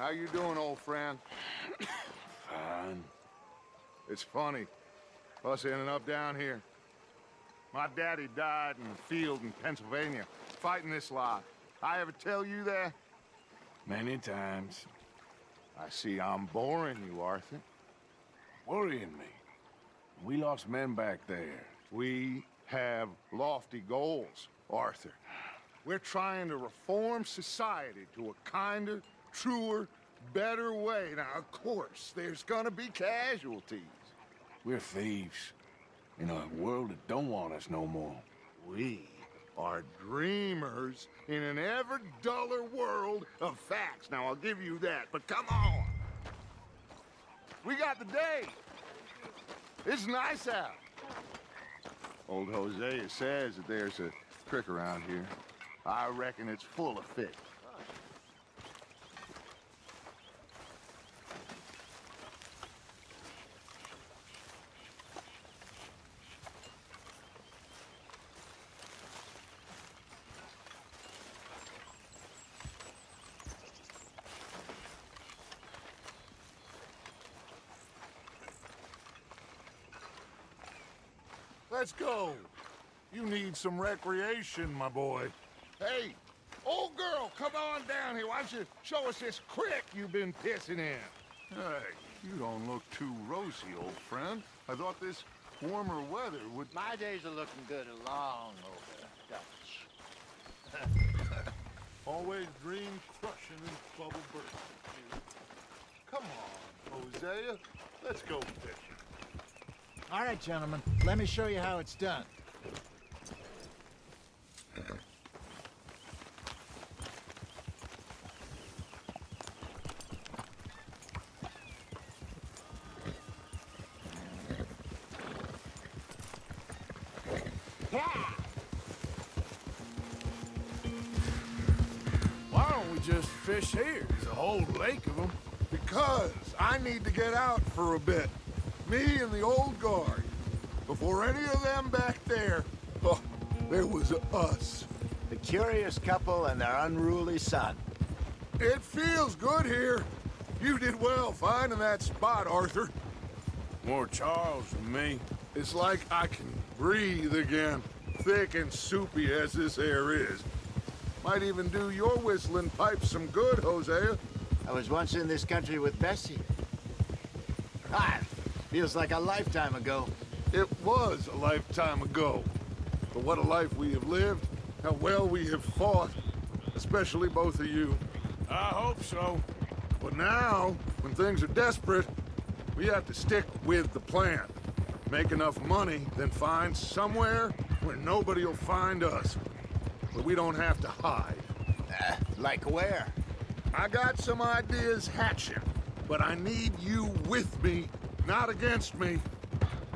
How you doing, old friend? Fine. It's funny, us ending up down here. My daddy died in the field in Pennsylvania, fighting this lot. I ever tell you that? Many times. I see I'm boring you, Arthur. Worrying me. We lost men back there. We have lofty goals, Arthur. We're trying to reform society to a kinder, truer, better way. Now, of course, there's gonna be casualties. We're thieves. In a world that don't want us no more. We are dreamers in an ever duller world of facts. Now, I'll give you that, but come on. We got the day. It's nice out. Old Hosea says that there's a creek around here. I reckon it's full of fish. Let's go. You need some recreation, my boy. Hey, old girl, come on down here. Why don't you show us this creek you've been pissing in? Hey, you don't look too rosy, old friend. I thought this warmer weather would... My days are looking good along over Dutch. Always dream crushing and bubble bursting. Come on, Hosea. Let's go fishing. All right, gentlemen. Let me show you how it's done. Why don't we just fish here? There's a whole lake of them. Because I need to get out for a bit. Me and the old guard. Before any of them back there, oh, there was us. The curious couple and their unruly son. It feels good here. You did well finding that spot, Arthur. More Charles than me. It's like I can breathe again, thick and soupy as this air is. Might even do your whistling pipes some good, Hosea. I was once in this country with Bessie. Ah, feels like a lifetime ago. It was a lifetime ago. But what a life we have lived, how well we have fought, especially both of you. I hope so. But now, when things are desperate, we have to stick with the plan. Make enough money, then find somewhere where nobody will find us. Where we don't have to hide. Like where? I got some ideas hatching, but I need you with me, not against me.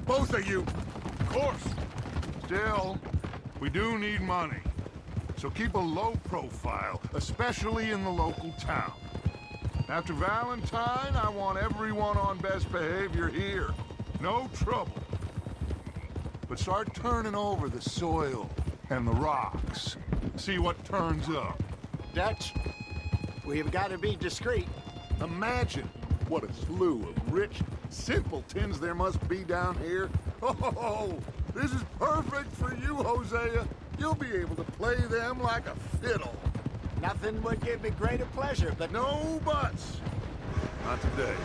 Both of you. Of course. Still, we do need money. So keep a low profile, especially in the local town. After Valentine, I want everyone on best behavior here. No trouble. But start turning over the soil and the rocks. See what turns up. Dutch, we've got to be discreet. Imagine what a slew of rich simpletons there must be down here. Oh, this is perfect for you, Hosea. You'll be able to play them like a fiddle. Nothing would give me greater pleasure, but... No buts. Not today.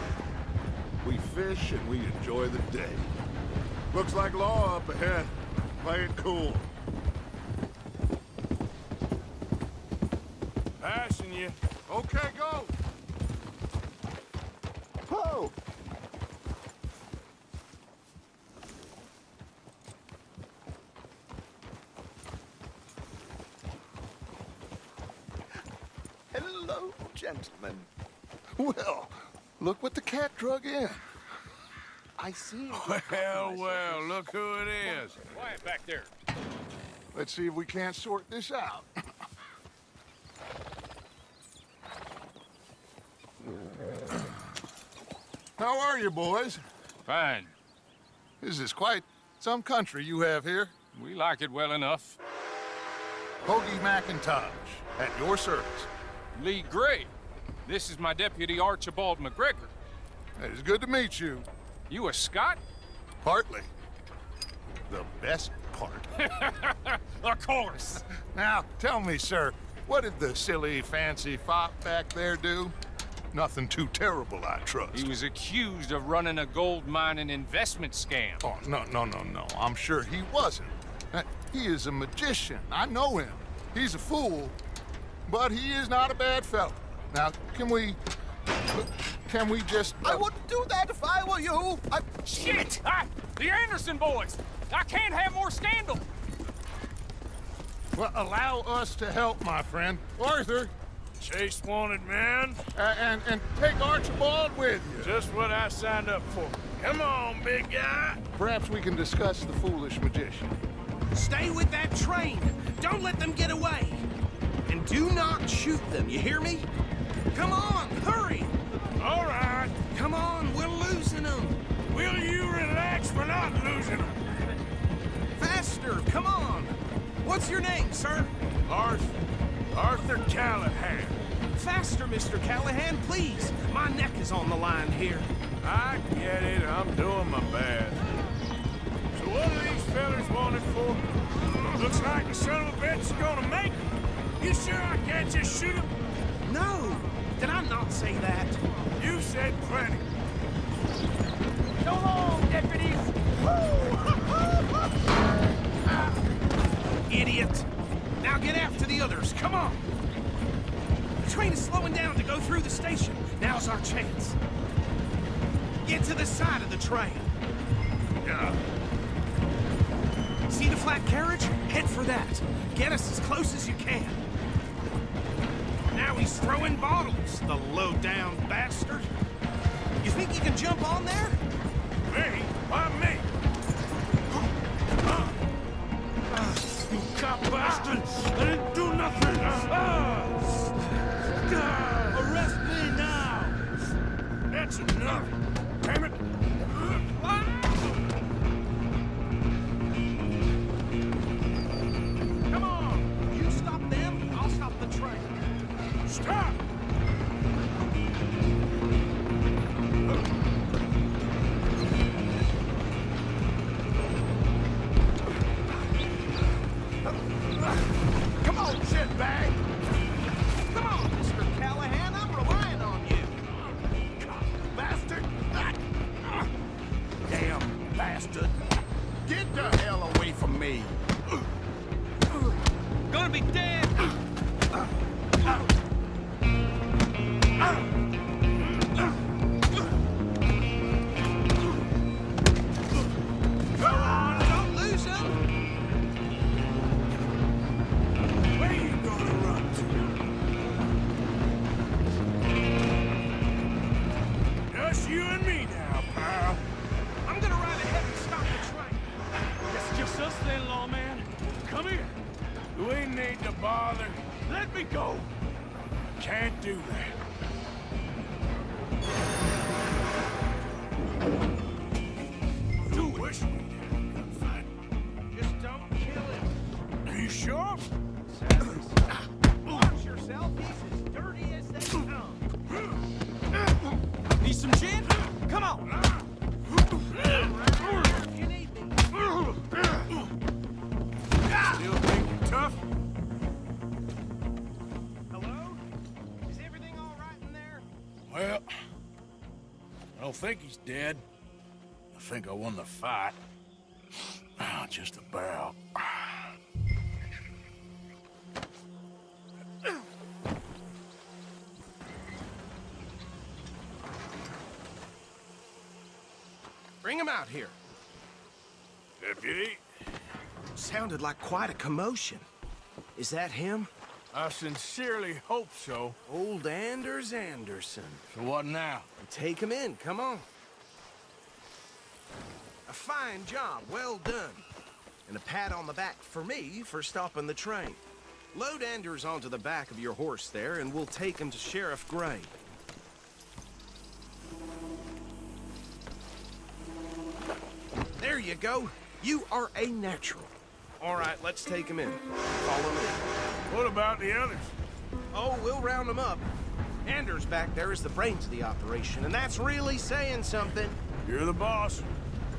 We fish and we enjoy the day. Looks like law up ahead. Play it cool. Passing you. Okay, go. Whoa! Hello, gentlemen. Well, look what the cat drug in. I see. Well, look who it is. Quiet back there. Let's see if we can't sort this out. How are you, boys? Fine. This is quite some country you have here. We like it well enough. Hoagie McIntosh, at your service. Lee Gray. This is my deputy Archibald McGregor. It's good to meet you. You a Scot? Partly. The best part. Of course. Now, tell me, sir, what did the silly, fancy fop back there do? Nothing too terrible, I trust. He was accused of running a gold mining investment scam. Oh, no. I'm sure he wasn't. He is a magician. I know him. He's a fool, but he is not a bad fellow. Now, can we just... I wouldn't do that if I were you. Shit! The Anderson boys! I can't have more scandal! Well, allow us to help, my friend. Arthur, Chase wanted, man. and take Archibald with you. Just what I signed up for. Come on, big guy. Perhaps we can discuss the foolish magician. Stay with that train. Don't let them get away. And do not shoot them, you hear me? Come on, hurry! All right. Come on, we're losing them. Will you relax? We're not losing them. Faster, come on. What's your name, sir? Arthur Callahan. Faster, Mr. Callahan, please. My neck is on the line here. I get it. I'm doing my best. So what are these fellas wanted for? Looks like the son of a bitch is gonna make it. You sure I can't just shoot him? No, did I not say that? You said plenty. So long, deputies! Idiot! Now get after the others, come on! The train is slowing down to go through the station. Now's our chance. Get to the side of the train. Yeah. See the flat carriage? Head for that. Get us as close as you can. Now he's throwing bottles, the low-down bastard. You think you can jump on there? Me? Why me? You cop bastard! I didn't do nothing! Arrest me now! That's enough! Damn it! Come on! You stop them, I'll stop the train. Stop! Come on, shitbag! Come on, Mr. Callahan, I'm relying on you! Bastard! Damn bastard! Get the hell away from me! Gonna be dead! Come on, don't lose him! Where you gonna run to? Just you and me now, pal. I'm gonna ride ahead and stop the train. That's just us then, lawman. Come here. We need to bother. Let me go. Can't do that. Do wish we did a gunfight. Just don't kill him. Are you sure? Watch yourself, he's as dirty as they come. Need some gin? Come on. You need me. Still think you're tough? Hello? Is everything all right in there? Well, I don't think he's dead. I think I won the fight. Just about. Bring him out here. Deputy, Sounded like quite a commotion. Is that him? I sincerely hope so. Old Anders Anderson. So what now? Take him in, come on. A fine job, well done. And a pat on the back for me for stopping the train. Load Anders onto the back of your horse there, and we'll take him to Sheriff Gray. There you go. You are a natural. All right, let's take him in. Follow me. What about the others? Oh, we'll round them up. Anders back there is the brains of the operation, and that's really saying something. You're the boss.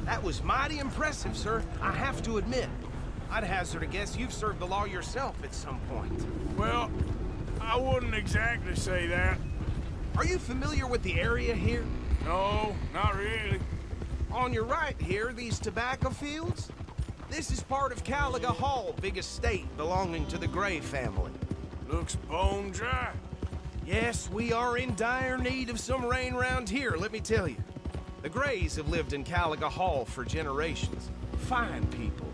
That was mighty impressive, sir. I have to admit. I'd hazard a guess you've served the law yourself at some point. Well, I wouldn't exactly say that. Are you familiar with the area here? No, not really. On your right here, these tobacco fields? This is part of Caliga Hall, big estate belonging to the Gray family. Looks bone dry. Yes, we are in dire need of some rain round here, let me tell you. The Grays have lived in Caliga Hall for generations. Fine people.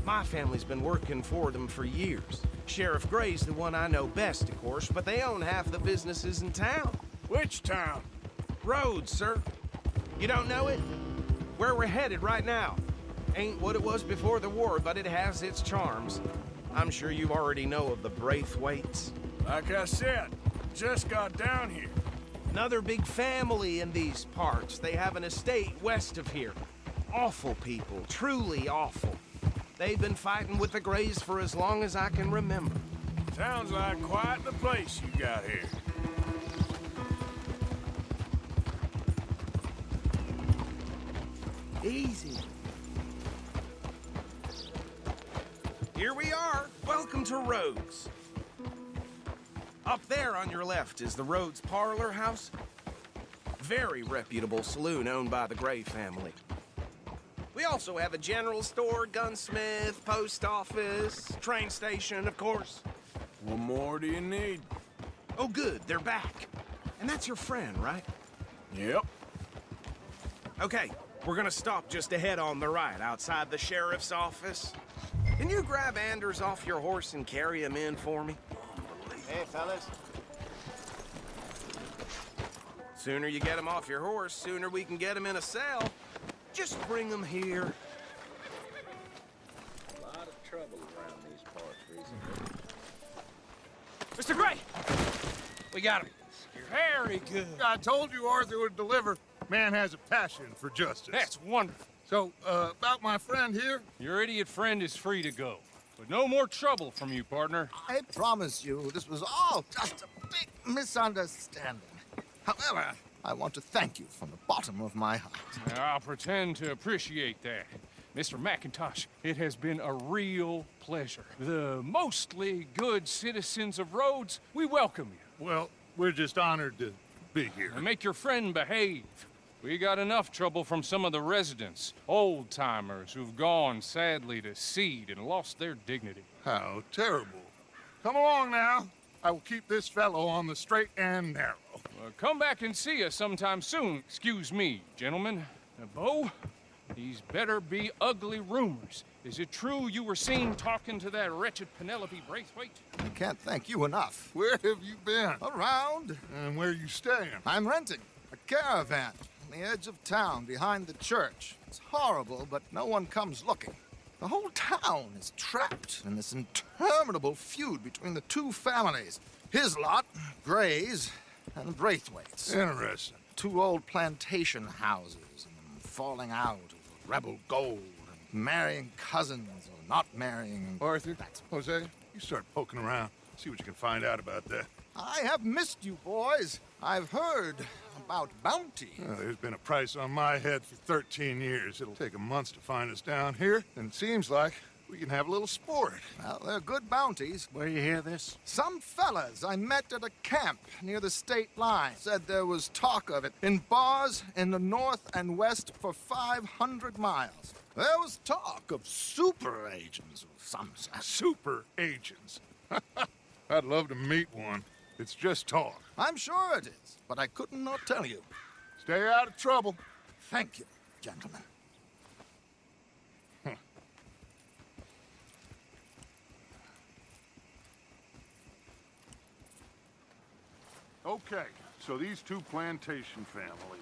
My family's been working for them for years. Sheriff Gray's the one I know best, of course, but they own half the businesses in town. Which town? Rhodes, sir. You don't know it? Where we're headed right now. Ain't what it was before the war, but it has its charms. I'm sure you already know of the Braithwaites. Like I said, just got down here. Another big family in these parts. They have an estate west of here. Awful people, truly awful. They've been fighting with the Grays for as long as I can remember. Sounds like quite the place you got here. Easy. Here we are. Welcome to Rhodes. Up there on your left is the Rhodes Parlor House. Very reputable saloon owned by the Gray family. We also have a general store, gunsmith, post office, train station, of course. What more do you need? Oh, good, they're back. And that's your friend, right? Yep. Okay, we're gonna stop just ahead on the right, outside the sheriff's office. Can you grab Anders off your horse and carry him in for me? Hey, fellas. Sooner you get him off your horse, sooner we can get him in a cell. Just bring him here. A lot of trouble around these parts recently. Mr. Gray! We got him. Very good. I told you Arthur would deliver. Man has a passion for justice. That's wonderful. So, about my friend here? Your idiot friend is free to go. But no more trouble from you, partner. I promise you, this was all just a big misunderstanding. However, I want to thank you from the bottom of my heart. I'll pretend to appreciate that. Mr. McIntosh, it has been a real pleasure. The mostly good citizens of Rhodes, we welcome you. Well, we're just honored to be here. And make your friend behave. We got enough trouble from some of the residents, old-timers who've gone, sadly, to seed and lost their dignity. How terrible. Come along now. I will keep this fellow on the straight and narrow. Come back and see us sometime soon. Excuse me, gentlemen. Bo, these better be ugly rumors. Is it true you were seen talking to that wretched Penelope Braithwaite? I can't thank you enough. Where have you been? Around, And where you staying? I'm renting a caravan on the edge of town behind the church. It's horrible, but no one comes looking. The whole town is trapped in this interminable feud between the two families. His lot, Gray's, and Braithwaite's. Interesting. Two old plantation houses, and falling out over rebel gold, and marrying cousins or not marrying. Arthur, Jose, you start poking around. See what you can find out about that. I have missed you, boys. I've heard about bounty. There's been a price on my head for 13 years. It'll take 'em months to find us down here, and it seems like we can have a little sport. Well, they're good bounties. Where you hear this? Some fellas I met at a camp near the state line said there was talk of it in bars in the north and west for 500 miles. There was talk of super agents of some sort. Super agents. I'd love to meet one. It's just talk. I'm sure it is, but I couldn't not tell you. Stay out of trouble. Thank you, gentlemen. Okay, so these two plantation families.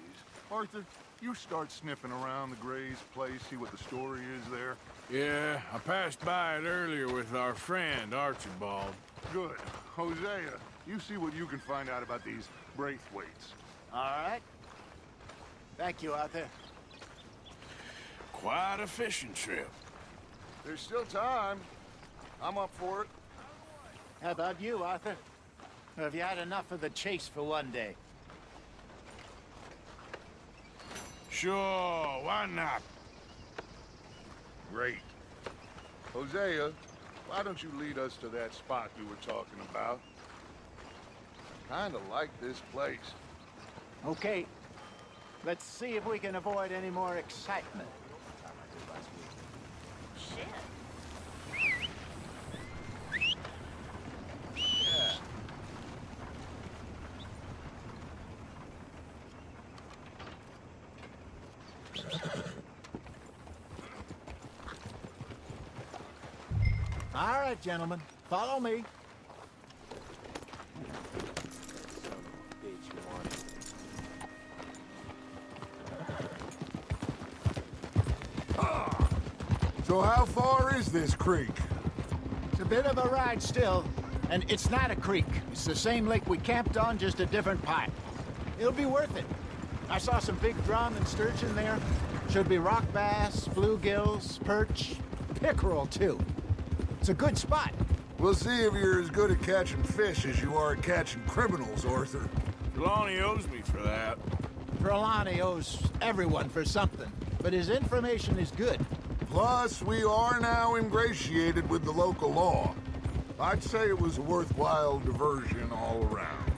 Arthur, you start sniffing around the Gray's place, see what the story is there. Yeah, I passed by it earlier with our friend, Archibald. Good. Hosea, you see what you can find out about these Braithwaites. All right. Thank you, Arthur. Quite a fishing trip. There's still time. I'm up for it. How about you, Arthur? Or have you had enough of the chase for one day? Sure, why not? Great. Hosea, why don't you lead us to that spot you were talking about? Kinda like this place. Okay. Let's see if we can avoid any more excitement. All right, gentlemen, follow me. So how far is this creek? It's a bit of a ride still, and it's not a creek. It's the same lake we camped on, just a different pipe. It'll be worth it. I saw some big drum and sturgeon there. Should be rock bass, bluegills, perch, pickerel too. It's a good spot. We'll see if you're as good at catching fish as you are at catching criminals, Arthur. Trelawney owes me for that. Trelawney owes everyone for something, but his information is good. Plus, we are now ingratiated with the local law. I'd say it was a worthwhile diversion all around.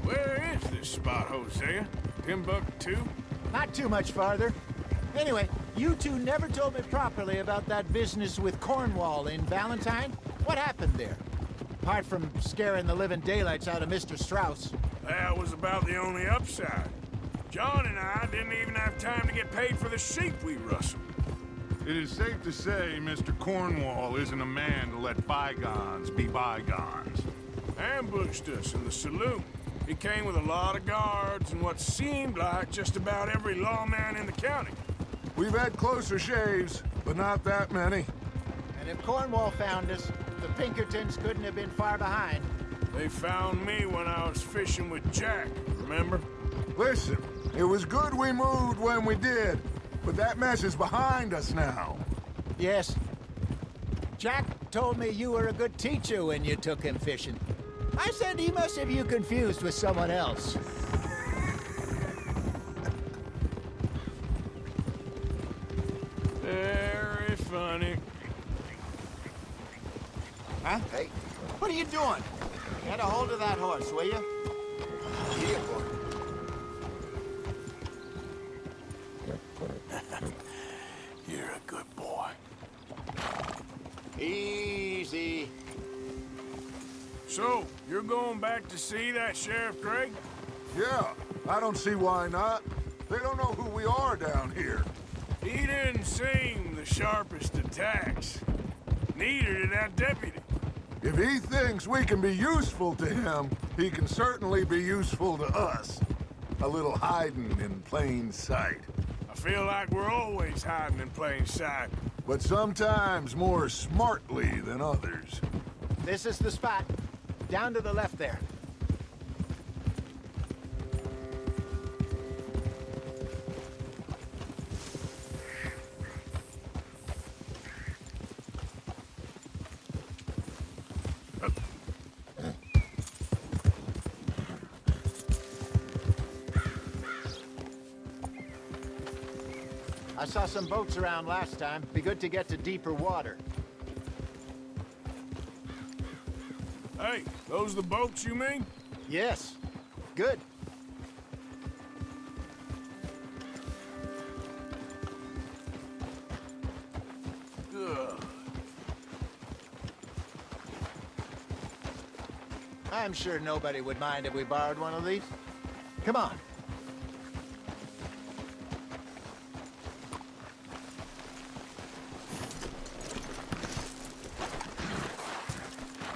Where is this spot, Hosea? Timbuktu? Not too much farther. Anyway, you two never told me properly about that business with Cornwall in Valentine. What happened there? Apart from scaring the living daylights out of Mr. Strauss. That was about the only upside. John and I didn't even have time to get paid for the sheep we rustled. It is safe to say Mr. Cornwall isn't a man to let bygones be bygones. Ambushed us in the saloon. He came with a lot of guards and what seemed like just about every lawman in the county. We've had closer shaves, but not that many. And if Cornwall found us, the Pinkertons couldn't have been far behind. They found me when I was fishing with Jack, remember? Listen, it was good we moved when we did, but that mess is behind us now. Yes. Jack told me you were a good teacher when you took him fishing. I said he must have you confused with someone else. Very funny. Huh? Hey, what are you doing? Get a hold of that horse, will you? Here, boy. You're a good boy. Easy. So, you're going back to see that Sheriff Craig? Yeah, I don't see why not. They don't know who we are down here. He didn't seem the sharpest attacks. Neither did that deputy. If he thinks we can be useful to him, he can certainly be useful to us. A little hiding in plain sight. I feel like we're always hiding in plain sight. But sometimes more smartly than others. This is the spot. Down to the left there. I saw some boats around last time. Be good to get to deeper water. Hey, those the boats you mean? Yes. Good. Ugh. I'm sure nobody would mind if we borrowed one of these. Come on.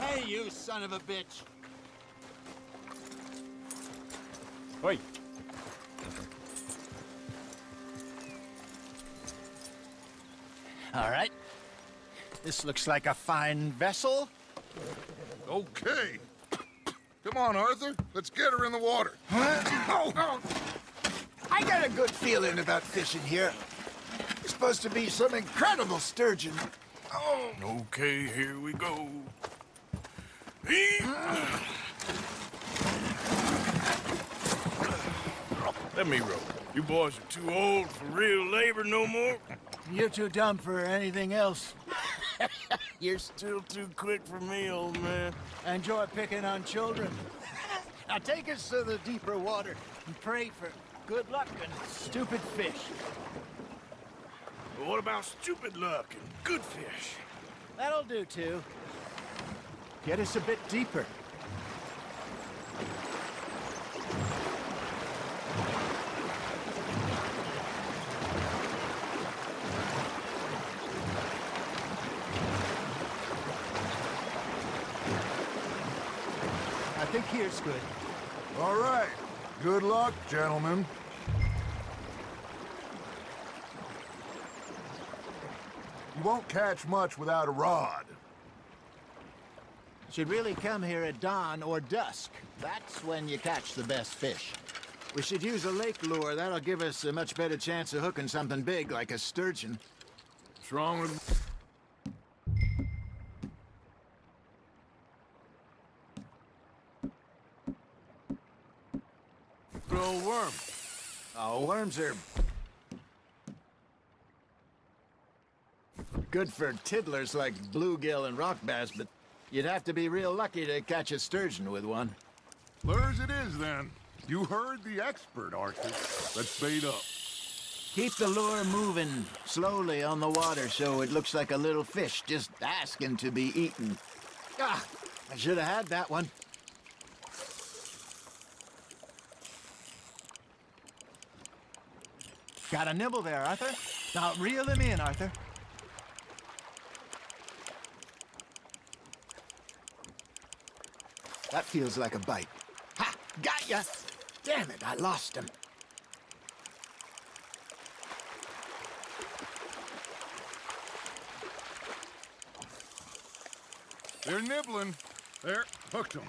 Hey, you son of a bitch. Wait. All right. This looks like a fine vessel. Okay. Come on, Arthur. Let's get her in the water. Oh. I got a good feeling about fishing here. It's supposed to be some incredible sturgeon. Okay, here we go. Let me roll. You boys are too old for real labor no more. You're too dumb for anything else. You're still too quick for me, old man. Enjoy picking on children. Now take us to the deeper water and pray for good luck and stupid fish. But what about stupid luck and good fish? That'll do, too. Get us a bit deeper. I think here's good. All right. Good luck, gentlemen. You won't catch much without a rod. Should really come here at dawn or dusk. That's when you catch the best fish. We should use a lake lure. That'll give us a much better chance of hooking something big like a sturgeon. What's wrong with... Good old worm. Oh, worms are good for tiddlers like bluegill and rock bass, but you'd have to be real lucky to catch a sturgeon with one. Lures it is, then. You heard the expert, Arthur. Let's bait up. Keep the lure moving slowly on the water so it looks like a little fish just asking to be eaten. Ah, I should have had that one. Got a nibble there, Arthur. Now reel him in, Arthur. That feels like a bite. Ha! Got ya! Damn it, I lost him. They're nibbling. There, hooked them.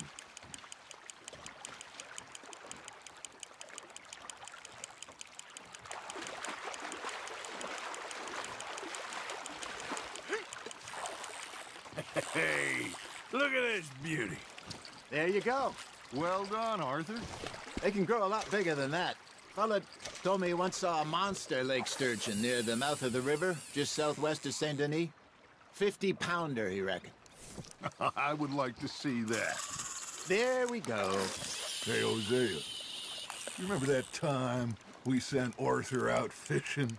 Hey, look at this beauty. There you go. Well done, Arthur. They can grow a lot bigger than that. Fella told me he once saw a monster lake sturgeon near the mouth of the river, just southwest of Saint Denis. 50-pounder, he reckoned. I would like to see that. There we go. Hey, Hosea, you remember that time we sent Arthur out fishing?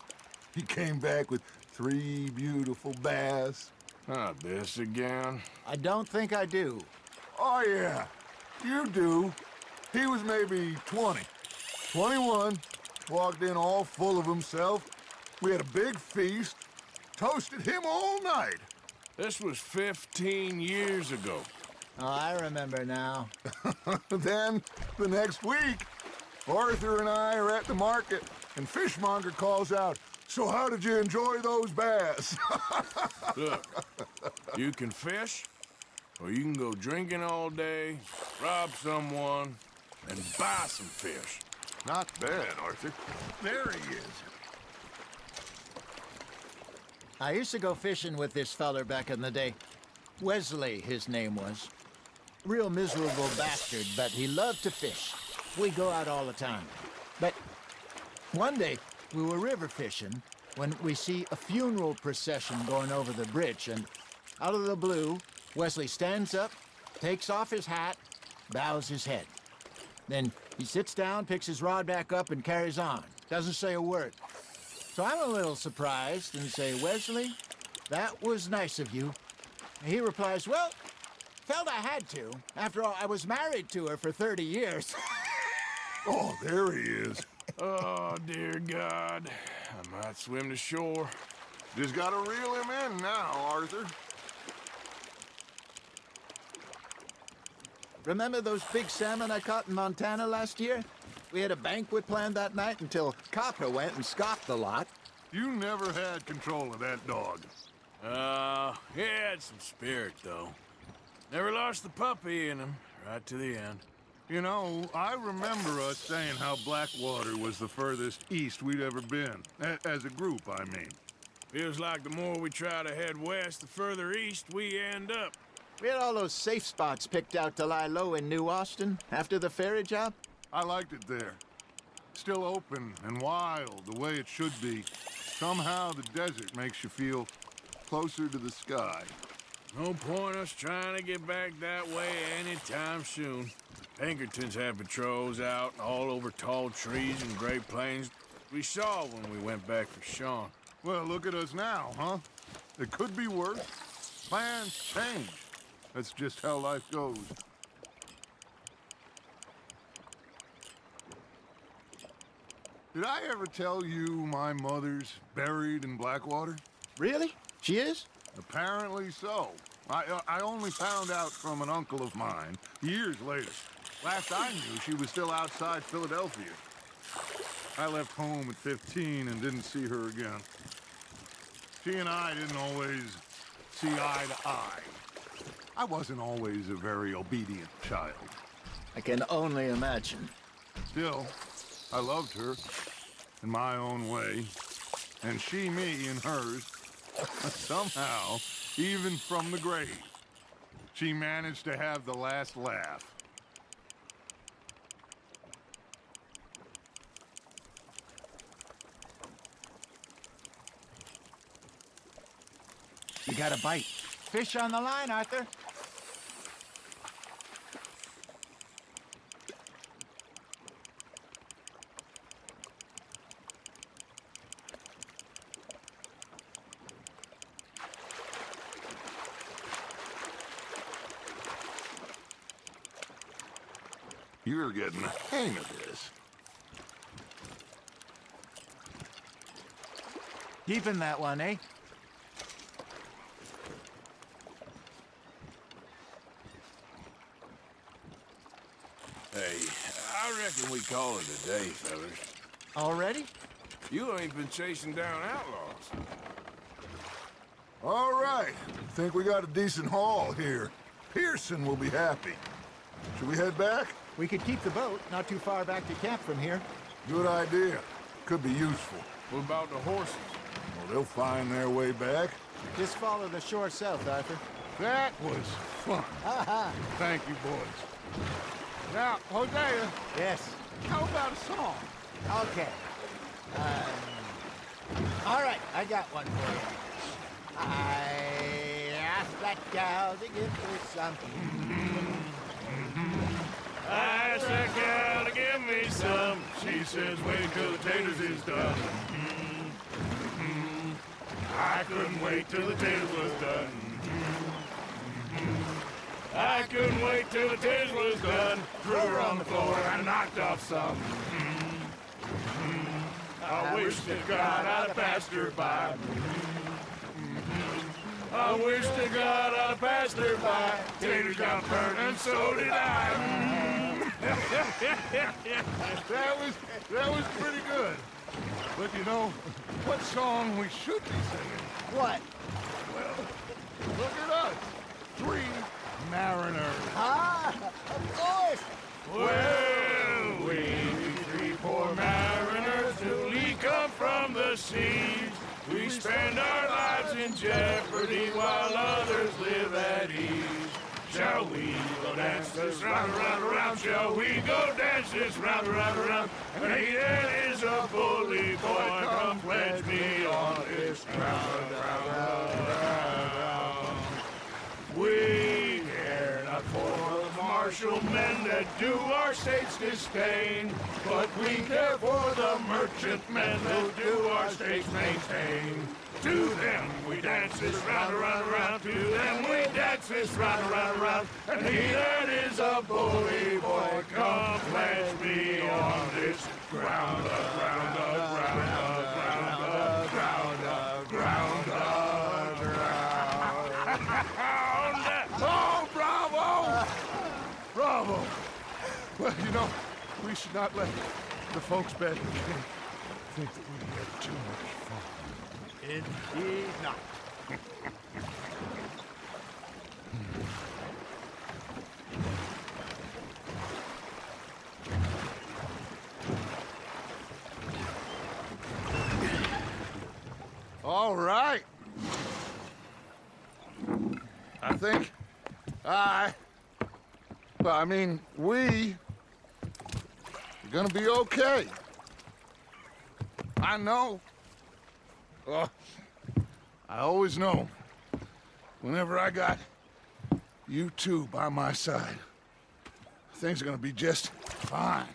He came back with 3 beautiful bass. Not this again. I don't think I do. Oh, yeah, you do. He was maybe 20, 21, walked in all full of himself. We had a big feast, toasted him all night. This was 15 years ago. Oh, I remember now. Then, the next week, Arthur and I are at the market, and Fishmonger calls out, "So how did you enjoy those bass?" Look, you can fish, or you can go drinking all day, rob someone, and buy some fish. Not bad, Arthur. There he is. I used to go fishing with this feller back in the day. Wesley, his name was. Real miserable bastard, but he loved to fish. We go out all the time. But one day, we were river fishing when we see a funeral procession going over the bridge, and out of the blue, Wesley stands up, takes off his hat, bows his head. Then he sits down, picks his rod back up, and carries on. Doesn't say a word. So I'm a little surprised and say, "Wesley, that was nice of you." And he replies, "Well, felt I had to. After all, I was married to her for 30 years. Oh, there he is. Oh, dear God. I might swim to shore. Just gotta reel him in now, Arthur. Remember those big salmon I caught in Montana last year? We had a banquet planned that night until Copper went and scoffed the lot. You never had control of that dog. He had some spirit, though. Never lost the puppy in him, right to the end. You know, I remember us saying how Blackwater was the furthest east we'd ever been. As a group, I mean. Feels like the more we try to head west, the further east we end up. We had all those safe spots picked out to lie low in New Austin after the ferry job. I liked it there. Still open and wild, the way it should be. Somehow the desert makes you feel closer to the sky. No point us trying to get back that way anytime soon. Pinkertons have patrols out all over tall trees and Great Plains. We saw when we went back for Sean. Well, look at us now, huh? It could be worse. Plans change. That's just how life goes. Did I ever tell you my mother's buried in Blackwater? Really? She is? Apparently so. I only found out from an uncle of mine years later. Last I knew, she was still outside Philadelphia. I left home at 15 and didn't see her again. She and I didn't always see eye to eye. I wasn't always a very obedient child. I can only imagine. Still, I loved her in my own way, and she me in hers. Somehow, even from the grave, she managed to have the last laugh. You got a bite. Fish on the line, Arthur. You're getting the hang of this. Keeping that one, eh? Hey, I reckon we call it a day, fellas. Already? You ain't been chasing down outlaws. All right. Think we got a decent haul here. Pearson will be happy. Should we head back? We could keep the boat not too far back to camp from here. Good idea. Could be useful. What about the horses? Well, they'll find their way back. Just follow the shore south, Arthur. That was fun. Thank you, boys. Now, Hosea, Yes. how about a song? Okay. All right, I got one for you. I asked that gal to give me something. I asked that gal to give me some. She says, wait till the taters is done. I couldn't wait till the taters was done. I couldn't wait till the taters was done. Threw her on the floor and knocked off some. I wish to God I'd have passed her by. I wish to God I'd have passed her by. Taters got burned and so did I. That was pretty good. But you know, what song we should be singing? What? Well, look at us. 3 mariners. Ah, of course. Well, we 3 poor mariners newly come from the seas. We spend our lives in jeopardy while others live at ease. Shall we go dance this round, around, around? Shall we go dance this round, around, around? And he is a bully boy, come pledge me on this ground, round. We care not for the martial men that do our states disdain, but we care for the merchant men who do our states maintain. To them we dance this round, around, around. To them we dance this round, around, around. And he that is a bully boy, come pledge me on this ground, ground, ground, ground, ground, ground, ground. Oh, bravo! Bravo! Well, you know, we should not let the folks back in the camp think that we had too much fun. Indeed not. All right. I think Well, I mean, we're gonna be okay. I know. Oh, I always know. Whenever I got you two by my side, things are gonna be just fine.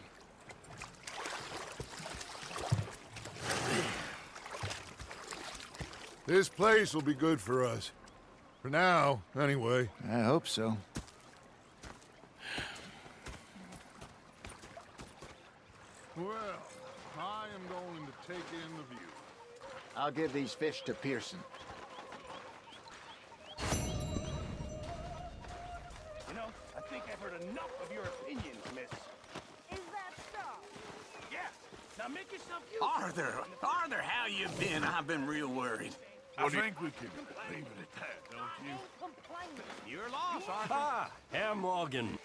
This place will be good for us. For now, anyway. I hope so. Well, I am going to take in the view. I'll give these fish to Pearson. You know, I think I've heard enough of your opinions, miss. Is that so? Yes. Now make yourself useful. Arthur, how you been? I've been real worried. I think we can leave it at that, don't you? You're lost, Arthur. Ah, Herr Morgan.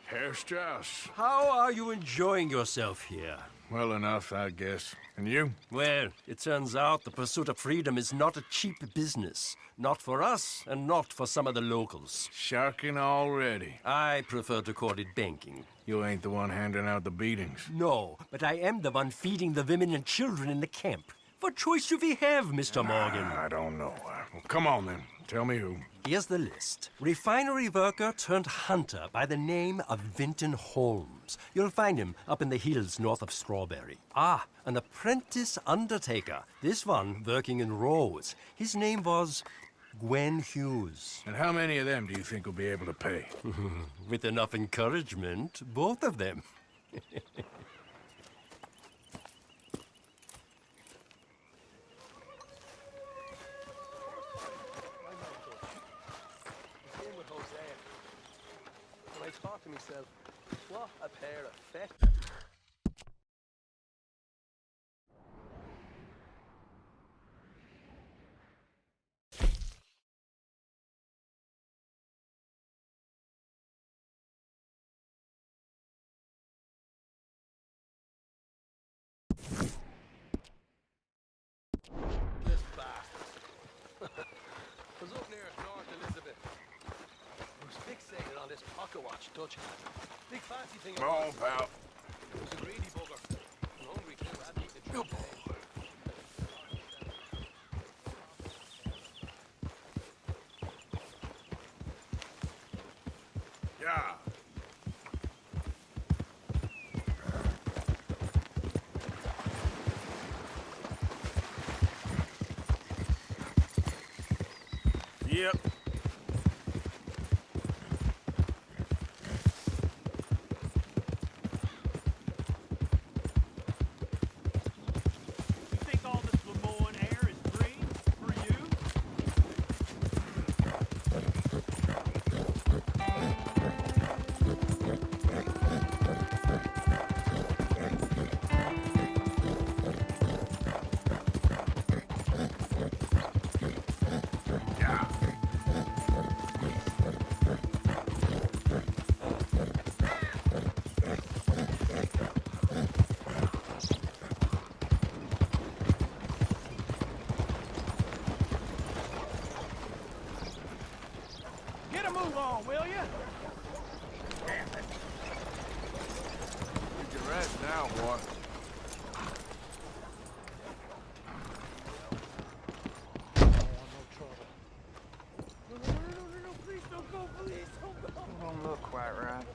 Herr Strauss. How are you enjoying yourself here? Well enough, I guess. And you? Well, it turns out the pursuit of freedom is not a cheap business. Not for us, and not for some of the locals. Sharking already. I prefer to call it banking. You ain't the one handing out the beatings. No, but I am the one feeding the women and children in the camp. What choice do we have, Mr. Morgan? I don't know. Well, come on, then. Tell me who. Here's the list. Refinery worker turned hunter by the name of Vinton Holmes. You'll find him up in the hills north of Strawberry. Ah, an apprentice undertaker. This one working in Rhodes. His name was Gwen Hughes. And how many of them do you think will be able to pay? With enough encouragement, both of them. I thought to myself, what a pair of fat. This bastard. Was up near North Elizabeth. I was fixated on this pocket watch Dutch had. Big fancy thing. Come on, pal. It was a greedy bugger. I'm hungry too. I hadn't eaten a drink today. Yeah. Yep. You think all this Lemoyne air is green for you? Get a move on, will you? You can rest now, boy. No, please don't go, please don't go. Don't look quite right.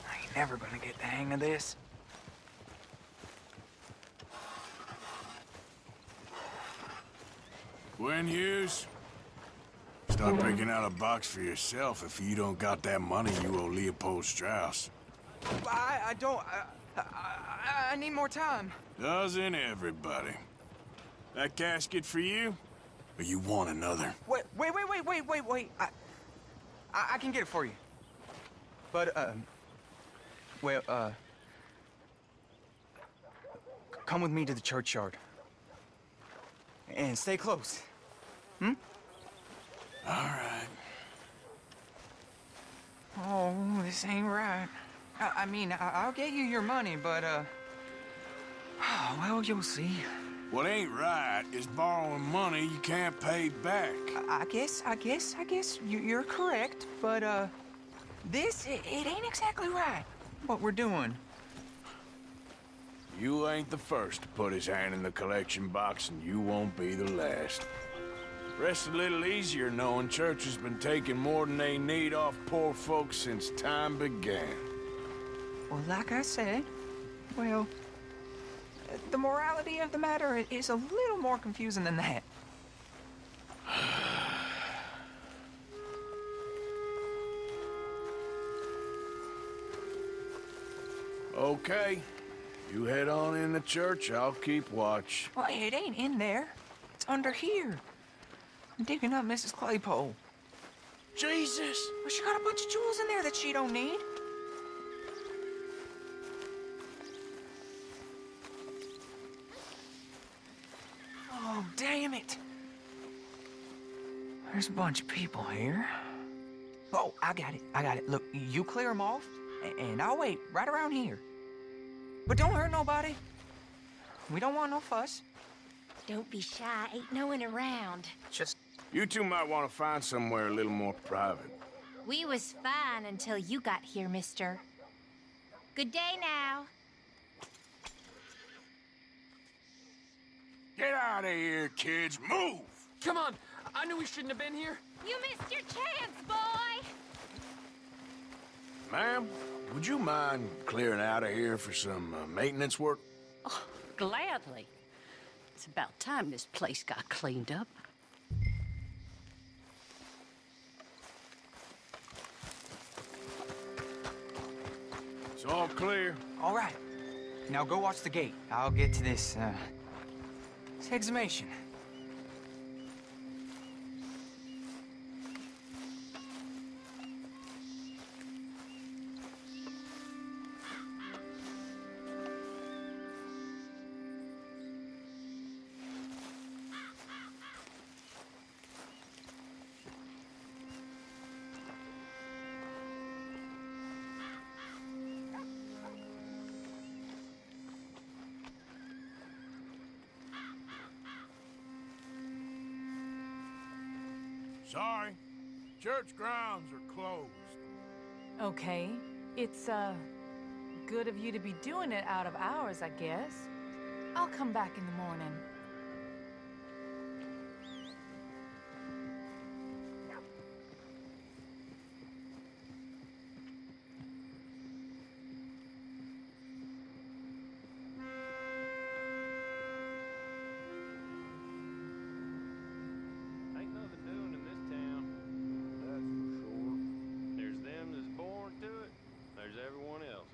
I ain't never gonna get the hang of this. Gwen Hughes? Start picking out a box for yourself. If you don't got that money, you owe Leopold Strauss. I don't. I need more time. Doesn't everybody? That casket for you? Or you want another? Wait. I can get it for you. But, come with me to the churchyard. And stay close. Hmm? All right. Oh, this ain't right. I mean, I'll get you your money, but, well, you'll see. What ain't right is borrowing money you can't pay back. I guess you're correct, but, it ain't exactly right, what we're doing. You ain't the first to put his hand in the collection box, and you won't be the last. Rests a little easier knowing church has been taking more than they need off poor folks since time began. Well, like I said, well, the morality of the matter is a little more confusing than that. Okay. You head on in the church, I'll keep watch. Well, it ain't in there. It's under here. I'm digging up Mrs. Claypole. Jesus! Well, she got a bunch of jewels in there that she don't need. Oh, damn it. There's a bunch of people here. Oh, I got it. Look, you clear them off, and I'll wait right around here. But don't hurt nobody. We don't want no fuss. Don't be shy. Ain't no one around. Just... You two might want to find somewhere a little more private. We was fine until you got here, mister. Good day now. Get out of here, kids. Move! Come on. I knew we shouldn't have been here. You missed your chance, boy! Ma'am, would you mind clearing out of here for some maintenance work? Oh, gladly. It's about time this place got cleaned up. It's all clear. All right. Now go watch the gate. I'll get to this exhumation. Sorry. Church grounds are closed. Okay. It's, good of you to be doing it out of hours, I guess. I'll come back in the morning. Ain't nothing doing in this town, that's for sure. There's them that's born to it, there's everyone else.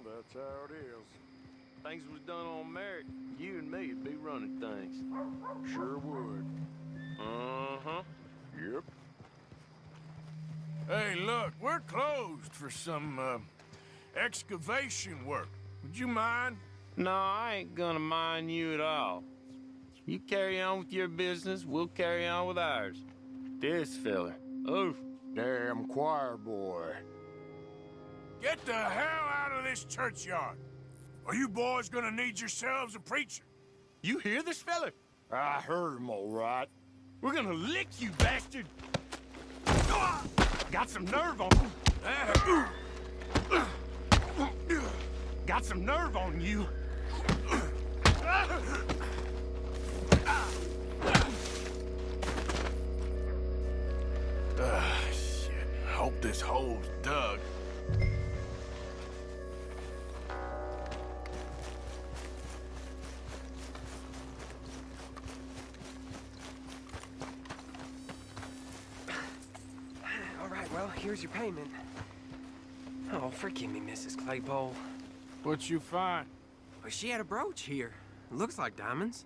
That's how it is. Things was done on merit, you and me'd be running things. Sure would. Yep. Hey, look, we're closed for some, excavation work. Would you mind? No, I ain't gonna mind you at all. You carry on with your business, we'll carry on with ours. This fella, oof. Damn choir boy. Get the hell out of this churchyard. Are you boys gonna need yourselves a preacher? You hear this fella? I heard him all right. We're gonna lick you, bastard! Got some nerve on you. Got some nerve on you. Shit. Hope this hole's dug. All right, well, here's your payment. Oh, forgive me, Mrs. Claypole. What'd you find? Well, she had a brooch here. Looks like diamonds.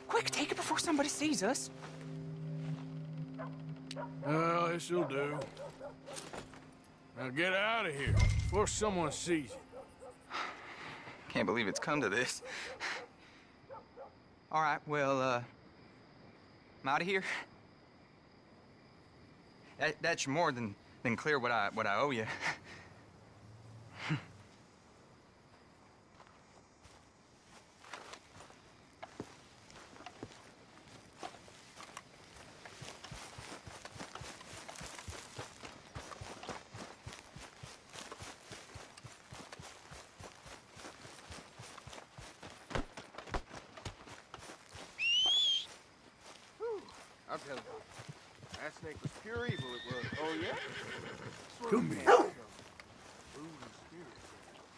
Quick, take it before somebody sees us. Well, this'll do. Now get out of here before someone sees you. Can't believe it's come to this. All right, well, I'm out of here. That's more than clear what I owe you. I'll tell you. That snake was pure evil, it was. Oh, yeah? Come here.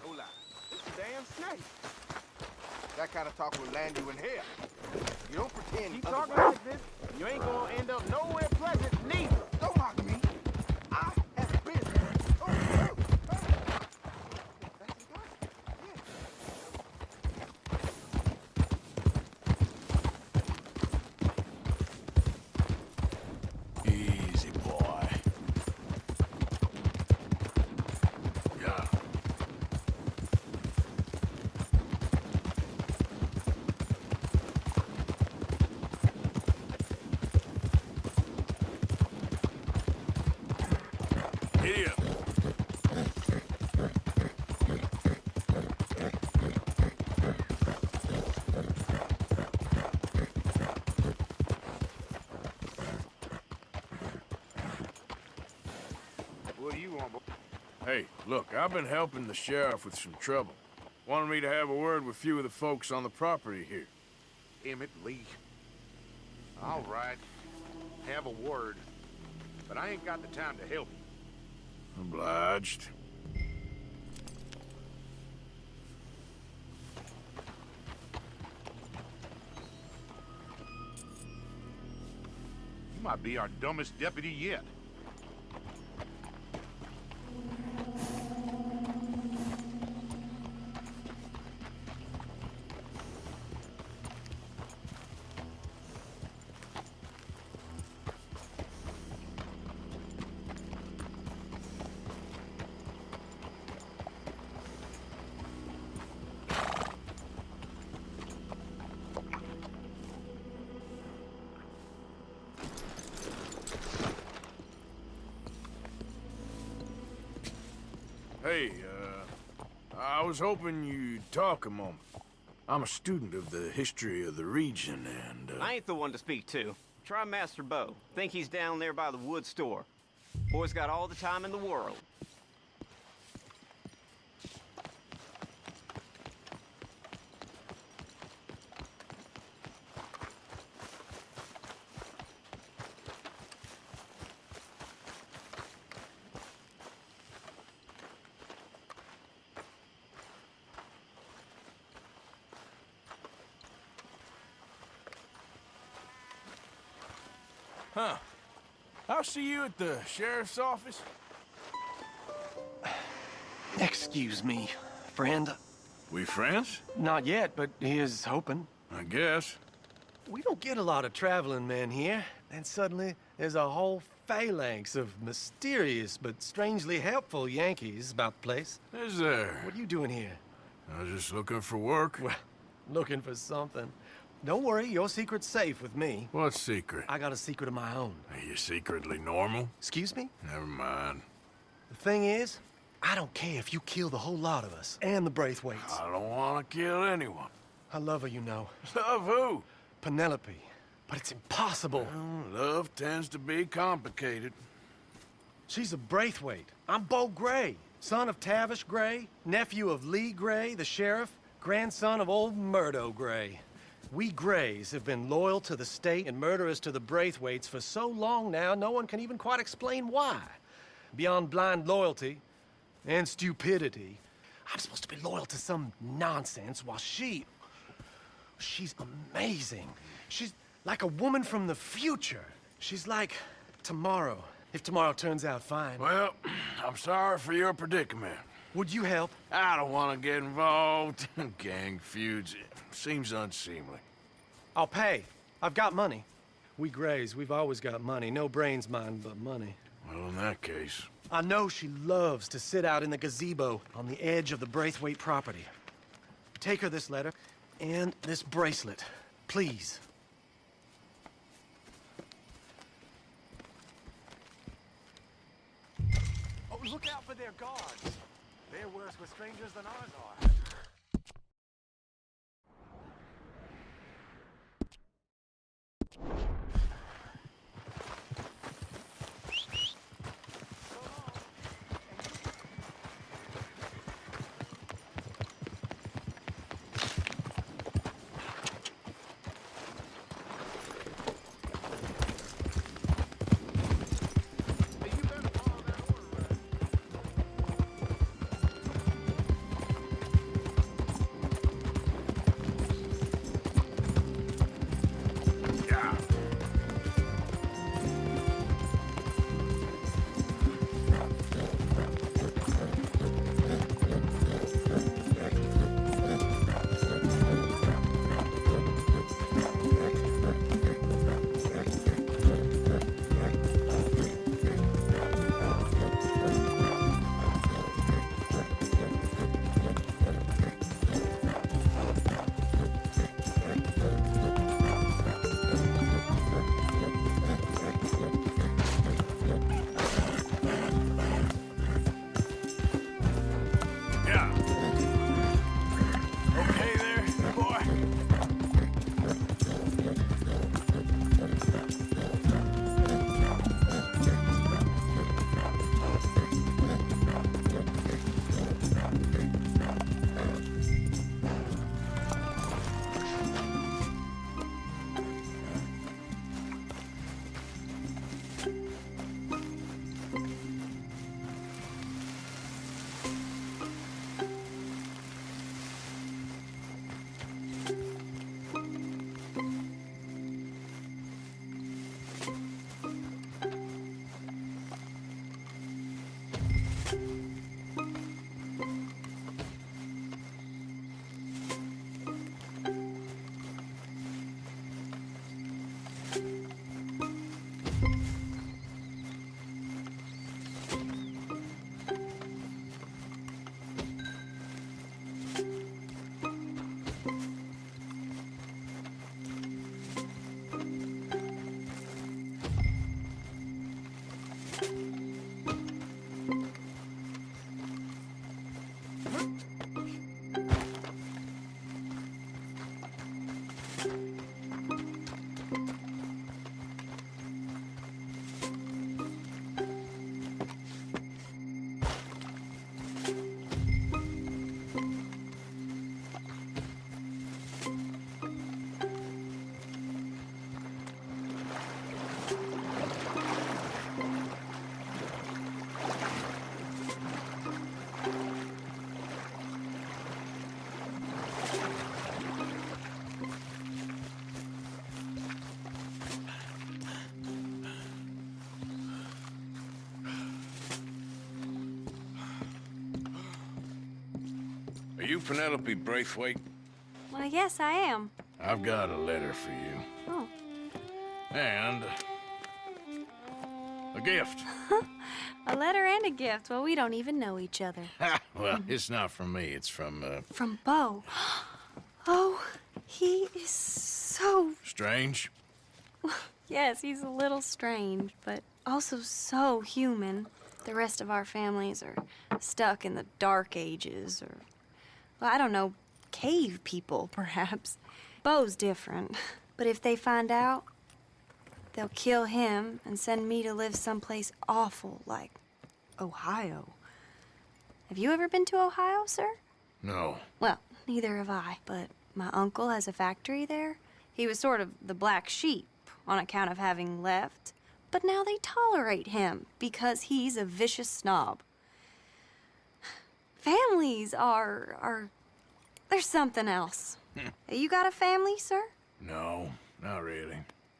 Hola. It's a damn snake. That kind of talk will land you in hell. You don't pretend. Keep talking like this, you ain't gonna end up nowhere pleasant, neither. Don't mock me. I have business. Oh, oh, oh. That's the guy. Easy, boy. Yeah. Idiot. What do you want, boy? Hey, look, I've been helping the sheriff with some trouble. Wanted me to have a word with a few of the folks on the property here. Emmett Lee. All right. Have a word. But I ain't got the time to help you. Obliged. You might be our dumbest deputy yet. Hey, I was hoping you'd talk a moment. I'm a student of the history of the region, and, I ain't the one to speak to. Try Master Bo. Think he's down there by the wood store. Boy's got all the time in the world. Huh. I'll see you at the sheriff's office. Excuse me, friend. We friends? Not yet, but he is hoping. I guess. We don't get a lot of traveling men here, and suddenly there's a whole phalanx of mysterious but strangely helpful Yankees about the place. Is there? What are you doing here? I was just looking for work. Well, looking for something. Don't worry, your secret's safe with me. What secret? I got a secret of my own. Are you secretly normal? Excuse me? Never mind. The thing is, I don't care if you kill the whole lot of us, and the Braithwaites. I don't want to kill anyone. I love her, you know. Love who? Penelope. But it's impossible. Well, love tends to be complicated. She's a Braithwaite. I'm Bo Gray, son of Tavish Gray, nephew of Lee Gray, the sheriff, grandson of old Murdo Gray. We Grays have been loyal to the state and murderous to the Braithwaites for so long now, no one can even quite explain why. Beyond blind loyalty and stupidity, I'm supposed to be loyal to some nonsense while she's amazing. She's like a woman from the future. She's like tomorrow, if tomorrow turns out fine. Well, I'm sorry for your predicament. Would you help? I don't want to get involved in gang feuds. Seems unseemly. I'll pay. I've got money. We Grays, we've always got money. No brains, mind, but money. Well, in that case... I know she loves to sit out in the gazebo on the edge of the Braithwaite property. Take her this letter and this bracelet. Please. Oh, look out for their guards. They're worse with strangers than ours are. Are you Penelope Braithwaite? Well, yes, I am. I've got a letter for you. Oh. And a gift. A letter and a gift. Well, we don't even know each other. Well, it's not from me. It's from, From Bo. Oh, he is so... Strange? Yes, he's a little strange, but also so human. The rest of our families are stuck in the Dark Ages, or, well, I don't know, cave people, perhaps. Bo's different, but if they find out, they'll kill him and send me to live someplace awful like Ohio. Have you ever been to Ohio, sir? No. Well, neither have I, but my uncle has a factory there. He was sort of the black sheep on account of having left, but now they tolerate him because he's a vicious snob. Families are there's something else. You got a family, sir? No, not really.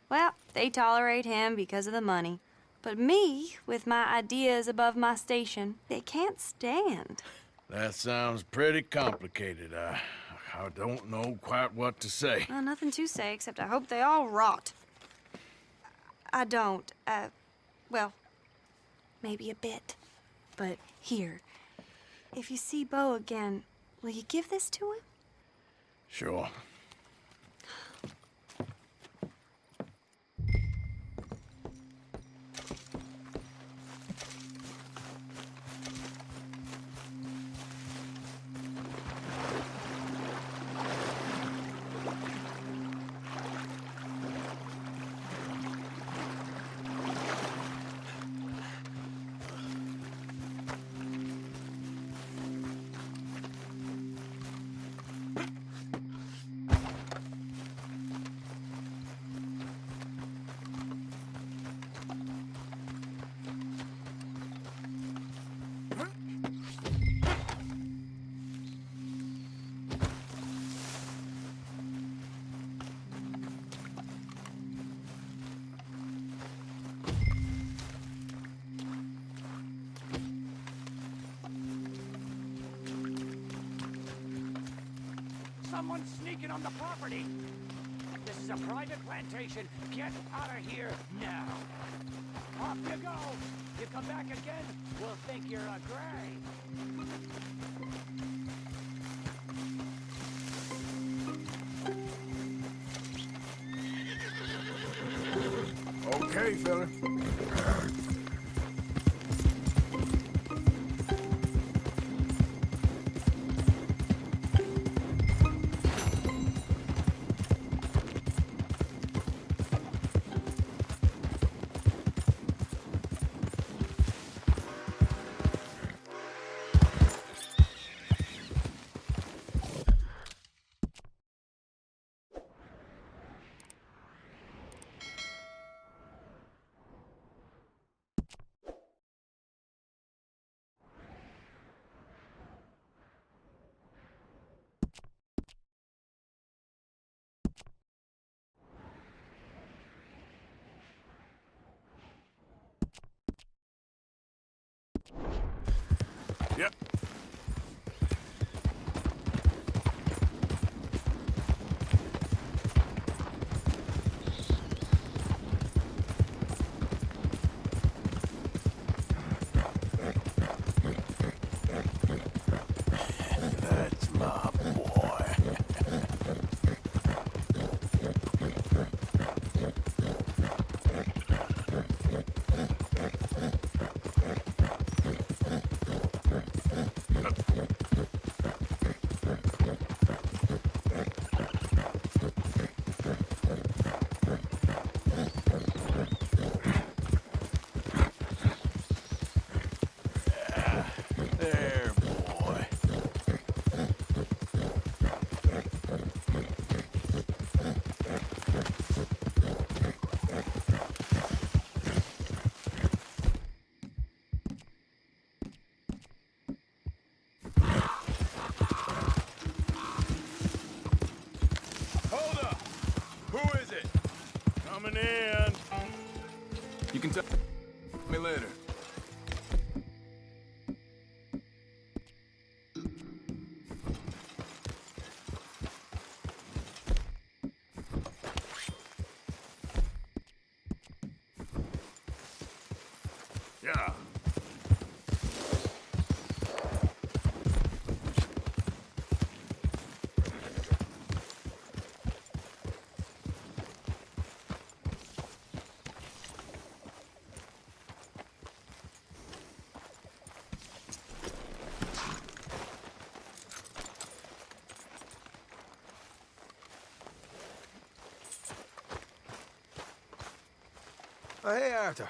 Well, they tolerate him because of the money. But me, with my ideas above my station, they can't stand. That sounds pretty complicated. I don't know quite what to say. Well, nothing to say, except I hope they all rot. I don't, well, maybe a bit. But here, if you see Bo again, will you give this to him? Sure. Someone's sneaking on the property. This is a private plantation. Get out of here now. Off you go. You come back again, we'll think you're a Gray. Okay, fella. Yep. That's my boy. There, boy. Hold up! Who is it? Coming in. You can tell me later. Yeah. Hey, Arthur.